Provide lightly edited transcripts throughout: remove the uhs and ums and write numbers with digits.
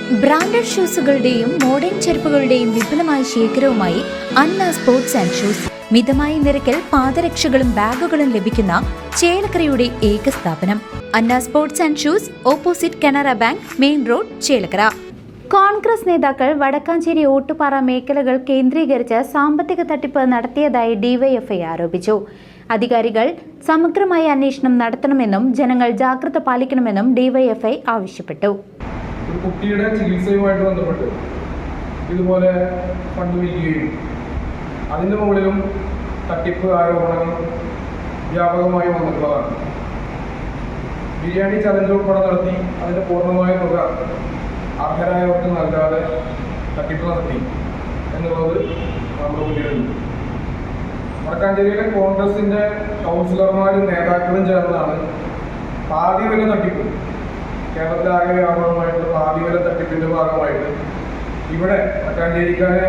Branded ഷൂസുകളുടെയും modern ചെരുപ്പുകളുടെയും വിപുലമായ ശേഖരവുമായി അന്ന സ്പോർട്സ് ആൻഡ് ഷൂസ്. മിതമായ നിരക്കിൽ പാദരക്ഷകളും ബാഗുകളും ലഭിക്കുന്ന ചേലക്കരയുടെ ഏക സ്ഥാപനം Anna sports and shoes, opposite Canara bank, main road, Chelakkara. Congress നേതാക്കൾ വടക്കാഞ്ചേരി ഓട്ടുപാറ മേഖലകൾ കേന്ദ്രീകരിച്ച് സാമ്പത്തിക തട്ടിപ്പ് നടത്തിയതായി ഡിവൈഎഫ്ഐ ആരോപിച്ചു. അധികാരികൾ സമഗ്രമായ അന്വേഷണം നടത്തണമെന്നും ജനങ്ങൾ ജാഗ്രത പാലിക്കണമെന്നും ഡിവൈഎഫ്ഐ ആവശ്യപ്പെട്ടു. ഒരു കുട്ടിയുടെ ചികിത്സയുമായിട്ട് ബന്ധപ്പെട്ട് ഇതുപോലെ ഫണ്ട് വിൽക്കുകയും അതിൻ്റെ മുകളിലും തട്ടിപ്പ് ആരോപണങ്ങൾ വ്യാപകമായി വന്നിട്ടുള്ളതാണ്. ബിരിയാണി ചലഞ്ച് ഉൾപ്പെടെ നടത്തി അതിൻ്റെ പൂർണ്ണമായ തുക അർഹരായവർക്ക് നൽകാതെ തട്ടിപ്പ് നടത്തി എന്നുള്ളത് നമ്മുടെ മുന്നിലുണ്ട്. വടക്കാഞ്ചേരിയിലെ കോൺഗ്രസിൻ്റെ കൗൺസിലർമാരും നേതാക്കളും ചേർന്നാണ് പാതി വില തട്ടിപ്പ്, കേരളത്തിലാകെ വ്യാപകമായിട്ടുള്ള പാതി വില തട്ടിപ്പിൻ്റെ ഭാഗമായിട്ട് ഇവിടെ വടക്കാഞ്ചേരിക്കാരെ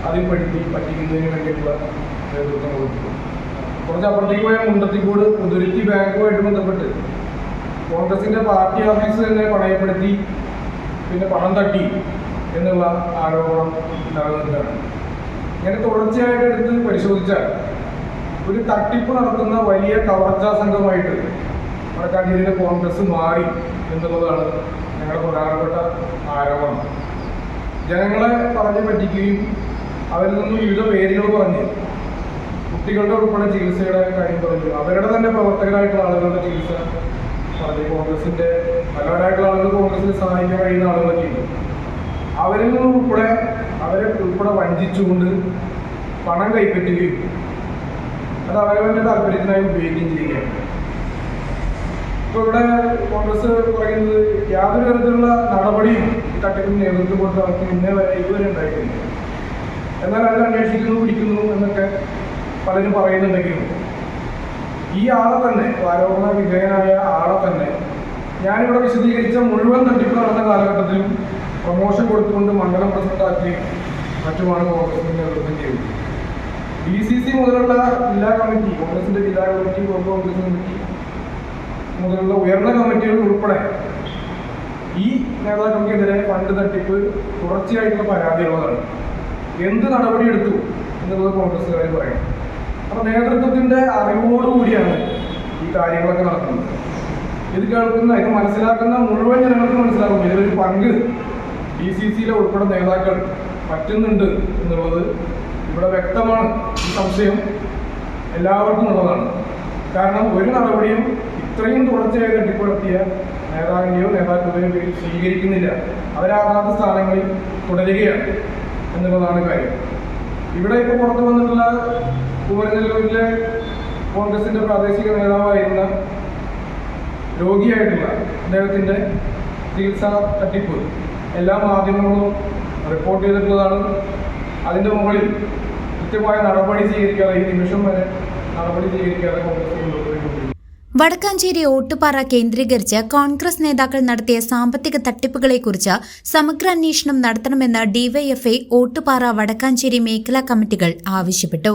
അതിൽ പറ്റിക്കുന്നതിന് വേണ്ടിയിട്ടുള്ള നേതൃത്വം കൊടുത്തു. കുറച്ചപ്പുറത്തേക്ക് പോയ മുണ്ടത്തിക്കോട് പുതുരുത്തി ബാങ്കുമായിട്ട് ബന്ധപ്പെട്ട് കോൺഗ്രസിൻ്റെ പാർട്ടി ഓഫീസ് തന്നെ പണയപ്പെടുത്തി പിന്നെ പണം തട്ടി എന്നുള്ള ആരോപണം നിലനിൽക്കുകയാണ്. ഇങ്ങനെ തുടർച്ചയായിട്ട് എടുത്ത് പരിശോധിച്ചാൽ ഒരു തട്ടിപ്പ് നടത്തുന്ന വലിയ കവർച്ചാ സംഘമായിട്ട് വടക്കാഞ്ചേരിയിലെ കോൺഗ്രസ് മാറി എന്നുള്ളതാണ് ഞങ്ങളുടെ പ്രധാനപ്പെട്ട ആരോപണം. ജനങ്ങളെ പറഞ്ഞു പറ്റിക്കുകയും അവരിൽ നിന്നും വിവിധ പേരുകൾ പറഞ്ഞ് കുട്ടികളുടെ ഉൾപ്പെടെ ചികിത്സയുടെ കാര്യം പറഞ്ഞു, അവരുടെ തന്നെ പ്രവർത്തകരായിട്ടുള്ള ആളുകളുടെ ചികിത്സ പറഞ്ഞ് കോൺഗ്രസിൻ്റെ പലവരായിട്ടുള്ള ആളുകൾ കോൺഗ്രസിനെ സഹായിക്കാൻ കഴിയുന്ന ആളുകളൊക്കെ ഉണ്ട്. അവരിൽ നിന്നും അവരെ ഉൾപ്പെടെ വഞ്ചിച്ചുകൊണ്ട് പണം കൈപ്പറ്റുകയും അത് അവരവൻ്റെ താല്പര്യത്തിനായി ഉപയോഗിക്കുകയും ചെയ്യുകയാണ്. ഇപ്പോൾ ഇവിടെ കോൺഗ്രസ് പറയുന്നത് യാതൊരു തരത്തിലുള്ള നടപടിയും ഈ തട്ടിപ്പിന് നേതൃത്വം കൊടുത്ത് അവർക്ക് ഇതുവരെ ഉണ്ടായിട്ടില്ല. എന്നാൽ അവർ അന്വേഷിക്കുന്നു, പിടിക്കുന്നു എന്നൊക്കെ പലരും പറയുന്നുണ്ടെങ്കിലും ഈ ആളെ തന്നെ, ആരോപണ വിധേയനായ ആളെ തന്നെ ഞാനിവിടെ വിശദീകരിച്ച മുഴുവൻ തട്ടിപ്പ് നടന്ന കാലഘട്ടത്തിലും പ്രൊമോഷൻ കൊടുത്തുകൊണ്ട് മണ്ഡലം പ്രസിഡന്റാക്കി മറ്റുമാണ് കോൺഗ്രസിന്റെ നേതൃത്വം ചെയ്തത്. DCC മുതലുള്ള ജില്ലാ കമ്മിറ്റി, കോൺഗ്രസിന്റെ ജില്ലാ കമ്മിറ്റി, കോൺഗ്രസ് കമ്മിറ്റി മുതലുള്ള ഉയർന്ന കമ്മിറ്റികൾ ഉൾപ്പെടെ ഈ നേതാക്കൾക്കെതിരെ ഫണ്ട് തട്ടിപ്പ് തുടർച്ചയായിട്ടുള്ള പരാതികളുള്ളതാണ്. എന്ത് നടപടിയെടുത്തു എന്നുള്ളത് കോൺഗ്രസ്സുകാർ പറയണം. അപ്പോൾ നേതൃത്വത്തിന്റെ അറിവോടുകൂടിയാണ് ഈ കാര്യങ്ങളൊക്കെ നടത്തുന്നത്. ഇത് കേൾക്കുന്ന, ഇത് മനസ്സിലാക്കുന്ന മുഴുവൻ ജനങ്ങൾക്ക് മനസ്സിലാക്കും ഇതിലൊരു പങ്ക് DCCയിലെ ഉൾപ്പെടെ നേതാക്കൾ പറ്റുന്നുണ്ട് എന്നുള്ളത് ഇവിടെ വ്യക്തമാണ്. ഈ സംശയം എല്ലാവർക്കും ഉള്ളതാണ്. കാരണം ഒരു നടപടിയും ഇത്രയും തുടർച്ചയായി തട്ടിപ്പുറത്തിയ നേതാവിൻ്റെയോ നേതാക്കളുടെയോ പേരിൽ സ്വീകരിക്കുന്നില്ല. അവരാകാത്ത സ്ഥാനങ്ങളിൽ തുടരുകയാണ് എന്നുള്ളതാണ് കാര്യം. ഇവിടെ ഇപ്പോൾ പുറത്തു വന്നിട്ടുള്ള കുമരനെല്ലൂരിലെ കോൺഗ്രസിൻ്റെ പ്രാദേശിക നേതാവായിരുന്ന രോഗിയായിട്ടുള്ള അദ്ദേഹത്തിൻ്റെ ചികിത്സാ തട്ടിപ്പ് എല്ലാ മാധ്യമങ്ങളും റിപ്പോർട്ട് ചെയ്തിട്ടുള്ളതാണ്. അതിൻ്റെ മുകളിൽ കൃത്യമായ നടപടി സ്വീകരിക്കാതെ, ഈ നിമിഷം വരെ നടപടി സ്വീകരിക്കാതെ കോൺഗ്രസ് മുന്നോട്ട് പോയിക്കൊണ്ടിരിക്കുന്നു. വടക്കാഞ്ചേരി ഓട്ടുപാറ കേന്ദ്രീകരിച്ച് കോൺഗ്രസ് നേതാക്കൾ നടത്തിയ സാമ്പത്തിക തട്ടിപ്പുകളെക്കുറിച്ച് സമഗ്ര അന്വേഷണം നടത്തണമെന്ന് ഡിവൈഎഫ്ഐ ഓട്ടുപാറ വടക്കാഞ്ചേരി മേഖലാ കമ്മിറ്റികൾ ആവശ്യപ്പെട്ടു.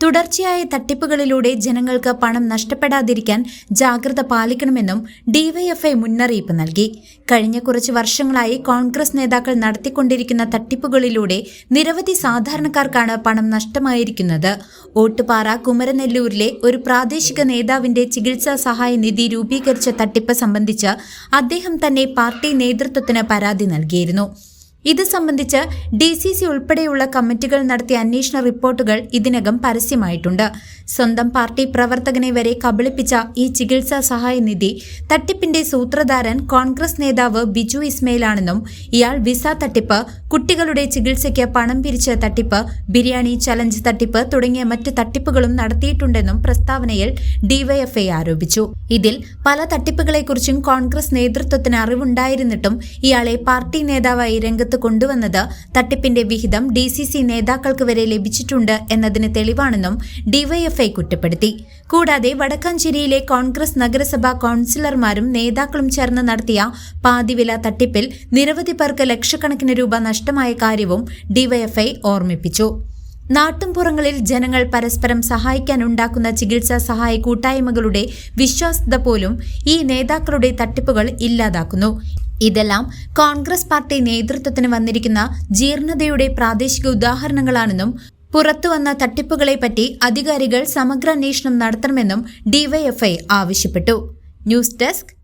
തുടർച്ചയായ തട്ടിപ്പുകളിലൂടെ ജനങ്ങൾക്ക് പണം നഷ്ടപ്പെടാതിരിക്കാൻ ജാഗ്രത പാലിക്കണമെന്നും ഡിവൈഎഫ്ഐ മുന്നറിയിപ്പ് നൽകി. കഴിഞ്ഞ കുറച്ച് വർഷങ്ങളായി കോൺഗ്രസ് നേതാക്കൾ നടത്തിക്കൊണ്ടിരിക്കുന്ന തട്ടിപ്പുകളിലൂടെ നിരവധി സാധാരണക്കാർക്കാണ് പണം നഷ്ടമായിരിക്കുന്നത്. ഓട്ടുപാറ കുമരനെല്ലൂരിലെ ഒരു പ്രാദേശിക നേതാവിന്റെ ചികിത്സാ സഹായ നിധി രൂപീകരിച്ച തട്ടിപ്പ് സംബന്ധിച്ച് അദ്ദേഹം തന്നെ പാർട്ടി നേതൃത്വത്തിന് പരാതി നൽകിയിരുന്നു. ഇത് സംബന്ധിച്ച് DCC ഉൾപ്പെടെയുള്ള കമ്മിറ്റികൾ നടത്തിയ അന്വേഷണ റിപ്പോർട്ടുകൾ ഇതിനകം പരസ്യമായിട്ടുണ്ട്. സ്വന്തം പാർട്ടി പ്രവർത്തകനെ വരെ കബളിപ്പിച്ച ഈ ചികിത്സാ സഹായ നിധി തട്ടിപ്പിന്റെ സൂത്രധാരൻ കോൺഗ്രസ് നേതാവ് ബിജു ഇസ്മയിലാണെന്നും ഇയാൾ വിസ തട്ടിപ്പ്, കുട്ടികളുടെ ചികിത്സയ്ക്ക് പണം പിരിച്ച തട്ടിപ്പ്, ബിരിയാണി ചലഞ്ച് തട്ടിപ്പ് തുടങ്ങിയ മറ്റ് തട്ടിപ്പുകളും നടത്തിയിട്ടുണ്ടെന്നും പ്രസ്താവനയിൽ ഡിവൈഎഫ്ഐ ആരോപിച്ചു. ഇതിൽ പല തട്ടിപ്പുകളെക്കുറിച്ചും കോൺഗ്രസ് നേതൃത്വത്തിന് അറിവുണ്ടായിരുന്നിട്ടും ഇയാളെ പാർട്ടി നേതാവായി രംഗത്ത് കൊണ്ടുവന്നത് തട്ടിപ്പിന്റെ വിഹിതം DCC നേതാക്കൾക്ക് വരെ ലഭിച്ചിട്ടുണ്ട് എന്നതിന് തെളിവാണെന്നും ഡിവൈഎഫ്ഐ കുറ്റപ്പെടുത്തി. കൂടാതെ വടക്കാഞ്ചേരിയിലെ കോൺഗ്രസ് നഗരസഭാ കൗൺസിലർമാരും നേതാക്കളും ചേർന്ന് നടത്തിയ പാതിവില തട്ടിപ്പിൽ നിരവധി പേർക്ക് ലക്ഷക്കണക്കിന് രൂപ നഷ്ടമായ കാര്യവും ഡിവൈഎഫ്ഐ ഓർമ്മിപ്പിച്ചു. നാട്ടുംപുറങ്ങളിൽ ജനങ്ങൾ പരസ്പരം സഹായിക്കാനുണ്ടാക്കുന്ന ചികിത്സാ സഹായ കൂട്ടായ്മകളുടെ വിശ്വാസ്യത പോലും ഈ നേതാക്കളുടെ തട്ടിപ്പുകൾ ഇല്ലാതാക്കുന്നു. ഇതെല്ലാം കോൺഗ്രസ് പാർട്ടി നേതൃത്വത്തിന് വന്നിരിക്കുന്ന ജീർണതയുടെ പ്രാദേശിക ഉദാഹരണങ്ങളാണെന്നും പുറത്തുവന്ന തട്ടിപ്പുകളെപ്പറ്റി അധികാരികൾ സമഗ്ര അന്വേഷണം നടത്തണമെന്നും ഡിവൈഎഫ്ഐ ആവശ്യപ്പെട്ടു. News desk